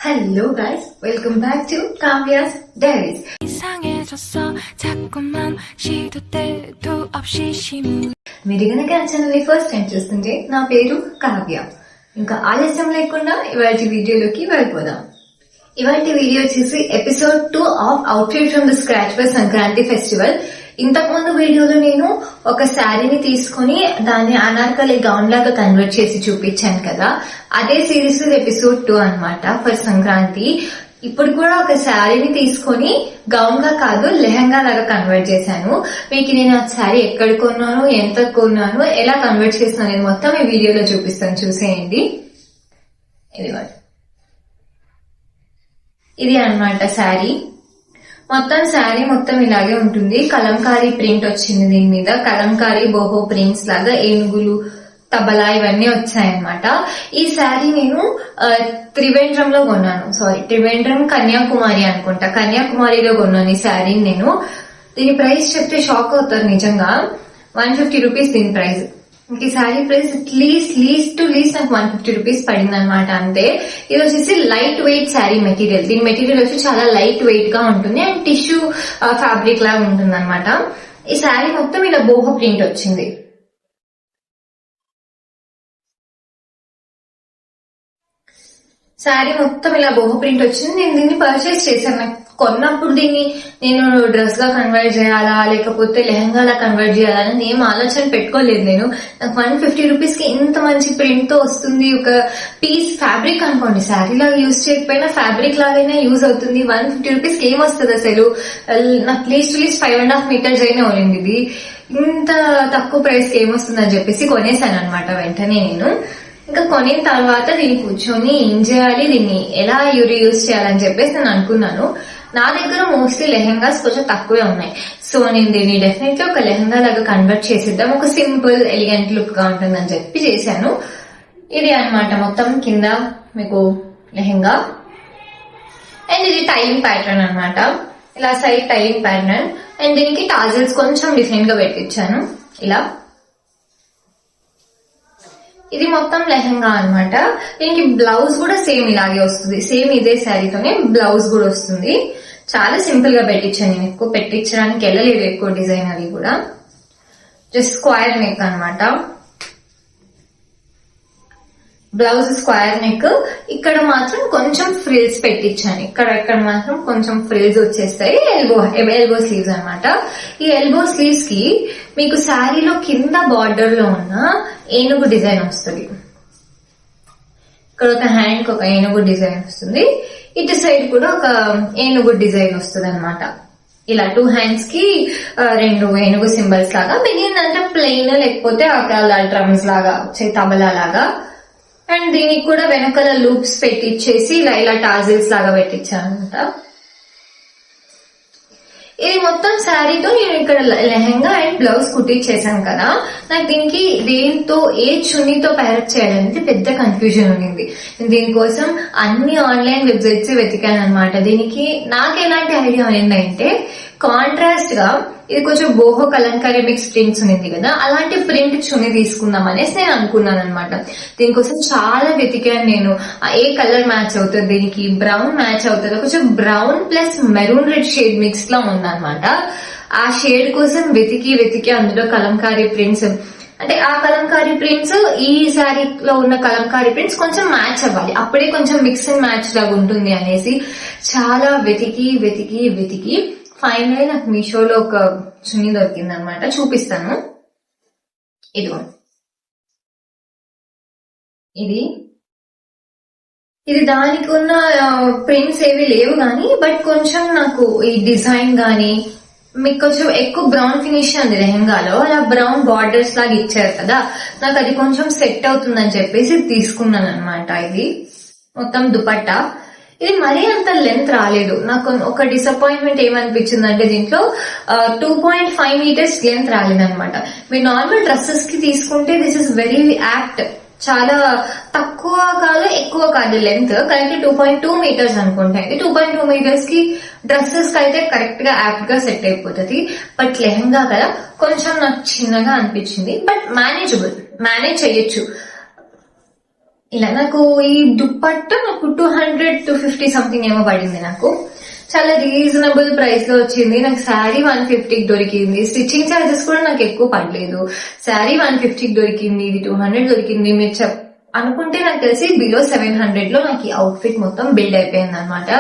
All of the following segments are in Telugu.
Hello guys, welcome back to Kavya's Diaries. మీరు గనక నా ఛానల్ ని ఫస్ట్ టైం చూస్తుంటే నా పేరు కావ్య. ఇంకా ఆలస్యం లేకుండా ఇవాళ వీడియోలోకి వెళ్ళిపోదాం. ఇవాళ వీడియో వచ్చేసి episode 2 of outfit from the scratch for Sankranti festival. ఇంతకు ముందు వీడియోలో నేను ఒక శారీని తీసుకుని దాన్ని అనార్కలి గౌన్ లాగా కన్వర్ట్ చేసి చూపించాను కదా, అదే సిరీస్ ఎపిసోడ్ 2 అన్నమాట ఫర్ సంక్రాంతి. ఇప్పుడు కూడా ఒక శారీని తీసుకొని గౌన్ గా కాదు లెహంగా లాగా కన్వర్ట్ చేశాను. మీకు నేను ఆ శారీ ఎక్కడ కొన్నాను, ఎంత కొన్నాను, ఎలా కన్వర్ట్ చేస్తాను నేను మొత్తం ఈ వీడియోలో చూపిస్తాను, చూసేయండి. ఇది అన్నమాట శారీ. మొత్తం శారీ మొత్తం ఇలాగే ఉంటుంది. కలంకారీ ప్రింట్ వచ్చింది దీని మీద. కలంకారీ బోహో ప్రింట్స్ లాగా ఏనుగులు, తబలా ఇవన్నీ వచ్చాయన్నమాట. ఈ శారీ నేను త్రివేంద్రంలో కొన్నాను. త్రివేంద్రం కన్యాకుమారి అనుకుంటా, కన్యాకుమారిలో కొన్నాను ఈ శారీని నేను. దీని ప్రైస్ చెప్తే షాక్ అవుతారు నిజంగా. 150 రూపీస్ దీని ప్రైస్. ఈ శారీ ప్రైస్ లీస్ట్ నాకు 150 రూపీస్ పడింది అనమాట, అంతే. ఇది వచ్చేసి లైట్ వెయిట్ శారీ మెటీరియల్. దీని మెటీరియల్ వచ్చి చాలా లైట్ వెయిట్ గా ఉంటుంది అండ్ టిష్యూ ఫ్యాబ్రిక్ లాగా ఉంటుంది అనమాట. ఈ శారీ మొత్తం ఇలా బోహో ప్రింట్ వచ్చింది. శారీ మొత్తం ఇలా బోహో ప్రింట్ వచ్చింది. నేను దీన్ని పర్చేస్ చేశాను. నాకు కొన్నప్పుడు దీన్ని నేను డ్రెస్ గా కన్వర్ట్ చేయాలా లేకపోతే లెహంగాలా కన్వర్ట్ చేయాలా అని ఏం ఆలోచన పెట్టుకోలేదు నేను. నాకు 150 రూపీస్ కి ఇంత మంచి ప్రింట్ తో వస్తుంది. ఒక పీస్ ఫ్యాబ్రిక్ అనుకోండి, శారీ లాగా యూజ్ చేయకపోయినా ఫ్యాబ్రిక్ లాగైనా యూజ్ అవుతుంది. 150 రూపీస్ కి ఏమొస్తుంది అసలు? నాకు లీస్ట్ 5.5 మీటర్స్ అయినా ఉంది. ఇది ఇంత తక్కువ ప్రైస్ కి ఏమొస్తుంది అని చెప్పేసి కొనేసాను అనమాట వెంటనే నేను. ఇంకా కొనిన తర్వాత దీన్ని కూర్చొని ఏం చేయాలి, దీన్ని ఎలా యూజ్ చేయాలని చెప్పేసి నేను అనుకున్నాను. నా దగ్గర మోస్ట్లీ లెహెంగాస్ కొంచెం తక్కువే ఉన్నాయి. సో నేను దీన్ని డెఫినెట్లీ ఒక లెహంగా లాగా కన్వర్ట్ చేసిద్దాం, ఒక సింపుల్ ఎలిగెంట్ లుక్ గా ఉంటుందని చెప్పి చేశాను. ఇది అన్నమాట మొత్తం కింద మీకు లెహంగా. అండ్ ఇది టైలింగ్ ప్యాటర్న్ అన్నమాట, ఇలా సైడ్ టైలింగ్ ప్యాటర్న్. అండ్ దీనికి టాజల్స్ కొంచెం డిఫరెంట్ గా పెట్టించాను ఇలా. ఇది మొత్తం లెహంగా అన్నమాట. దీనికి బ్లౌజ్ కూడా సేమ్ ఇలాగే వస్తుంది. సేమ్ ఇదే శారీతోనే బ్లౌజ్ కూడా వస్తుంది. చాలా సింపుల్ గా పెట్టించాను నేను. ఎక్కువ పెట్టించడానికి వెళ్ళలేదు ఎక్కువ డిజైన్. అది కూడా జస్ట్ స్క్వేర్ నెక్ అన్నమాట. Blouse square neck. ఇక్కడ మాత్రం కొంచెం ఫ్రిల్స్ పెట్టించాను. ఇక్కడ మాత్రం కొంచెం ఫ్రిల్స్ వచ్చేస్తాయి. ఎల్బో స్లీవ్స్ అన్నమాట. ఈ ఎల్బో స్లీవ్స్ కి మీకు శారీలో కింద బార్డర్ లో ఉన్న ఏనుగు డిజైన్ వస్తుంది. ఇక్కడ ఒక హ్యాండ్ కి ఒక ఏనుగు డిజైన్ వస్తుంది, ఇటు సైడ్ కూడా ఒక ఏనుగు డిజైన్ వస్తుంది అనమాట. ఇలా 2 హ్యాండ్స్ కి 2 ఏనుగు సింబల్స్ లాగా. మిగిలినంటే ప్లెయిన్ లేకపోతే అలా డ్రమ్స్ లాగా వచ్చే తబలా లాగా. అండ్ దీనికి కూడా వెనకాల లూప్స్ పెట్టించేసి ఇలా టాజిల్స్ లాగా పెట్టించాను అనమాట. ఇది మొత్తం శారీతో నేను ఇక్కడ లెహంగా అండ్ బ్లౌజ్ కుట్టించేసాను కదా. నాకు దీనికి దేంతో ఏ చున్నీతో ప్యారప్ చేయాలనేది పెద్ద కన్ఫ్యూజన్ ఉంది. దీనికోసం అన్ని ఆన్లైన్ వెబ్సైట్స్ వెతికాను అనమాట. దీనికి నాకు ఎలాంటి ఐడియా ఏంటంటే, కాంట్రాస్ట్ గా ఇది కొంచెం బోహో కలంకారీ మిక్స్ ప్రింట్స్ ఉంది కదా, అలాంటి ప్రింట్ చున్ని తీసుకుందాం అనేసి నేను అనుకున్నాను అనమాట. దీనికోసం చాలా వెతికాను నేను. ఏ కలర్ మ్యాచ్ అవుతుంది దీనికి, బ్రౌన్ మ్యాచ్ అవుతుంది. కొంచెం brown plus maroon red shade mix లా ఉందన్నమాట. ఆ షేడ్ కోసం వెతికి అందులో కలంకారీ ప్రింట్స్, అంటే ఆ కలంకారీ ప్రింట్స్ ఈ శారీలో ఉన్న కలంకారీ ప్రింట్స్ కొంచెం మ్యాచ్ అవ్వాలి, అప్పుడే కొంచెం మిక్స్ అండ్ మ్యాచ్ లాగా ఉంటుంది అనేసి చాలా వెతికి ఫైనల్ నాకు మీషోలో ఒక చున్నీ దొరికింది అనమాట. చూపిస్తాను. ఇదిగో ఇది దానికి ఉన్న ప్రింట్స్ ఏవి లేవు కానీ, బట్ కొంచెం నాకు ఈ డిజైన్ గానీ మీకు కొంచెం ఎక్కువ బ్రౌన్ ఫినిష్ ఉంది లెహంగాలో. అలా బ్రౌన్ బార్డర్స్ లాగా ఇచ్చారు కదా, నాకు అది కొంచెం సెట్ అవుతుందని చెప్పేసి తీసుకున్నాను అనమాట. ఇది మొత్తం దుపట్టా. ఇది మరీ అంత లెంత్ రాలేదు. నాకు ఒక డిసప్పాయింట్మెంట్ ఏమనిపించిందంటే, దీంట్లో 2.5 మీటర్స్ లెంత్ రాలేదనమాట. మీరు నార్మల్ డ్రెస్సెస్ కి తీసుకుంటే దిస్ ఇస్ వెరీ యాప్ట్. చాలా తక్కువ కాదు ఎక్కువ కాదు లెంత్. కరెక్ట్ 2.2 మీటర్స్ అనుకుంటా. 2.2 మీటర్స్ కి డ్రెస్సెస్ కి అయితే కరెక్ట్ గా యాప్ట్ గా సెట్ అయిపోతుంది. బట్ లెహంగా కదా కొంచెం నాకు చిన్నగా అనిపించింది. బట్ మేనేజ్ చేయొచ్చు. ఇలా నాకు ఈ దుప్పట్ట నాకు 200-250 సంథింగ్ ఏమో పడింది. నాకు చాలా రీజనబుల్ ప్రైస్ లో వచ్చింది. నాకు శారీ 150కి దొరికింది. స్టిచ్చింగ్ చార్జెస్ కూడా నాకు ఎక్కువ పడలేదు. శారీ 150కి దొరికింది, ఇది 200 దొరికింది. మీరు అనుకుంటే నాకు తెలిసి బిలో 700 లో నాకు ఈ అవుట్ఫిట్ మొత్తం బిల్డ్ అయిపోయింది అనమాట.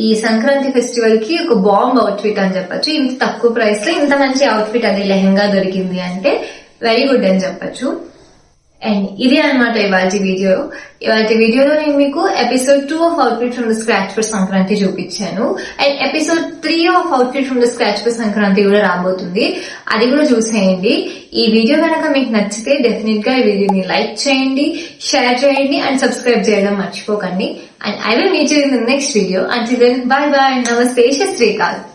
ఈ సంక్రాంతి ఫెస్టివల్ కి ఒక బాంబ్ అవుట్ఫిట్ అని చెప్పొచ్చు. ఇంత తక్కువ ప్రైస్ లో ఇంత మంచి అవుట్ఫిట్ అది లెహంగా దొరికింది అంటే వెరీ గుడ్ అని చెప్పొచ్చు. అండ్ ఇదే అనమాట ఇవాళ వీడియోలో నేను మీకు episode 2 of outfit from the scratch for Sankranti చూపించాను. And episode 3 of outfit from the scratch for Sankranti కూడా రాబోతుంది. అది కూడా చూసేయండి. ఈ వీడియో కనుక మీకు నచ్చితే డెఫినెట్ గా ఈ వీడియోని లైక్ చేయండి, షేర్ చేయండి అండ్ సబ్స్క్రైబ్ చేయడం మర్చిపోకండి. And I will meet you in the next video. Until then, bye bye. Namaste, Srikanth.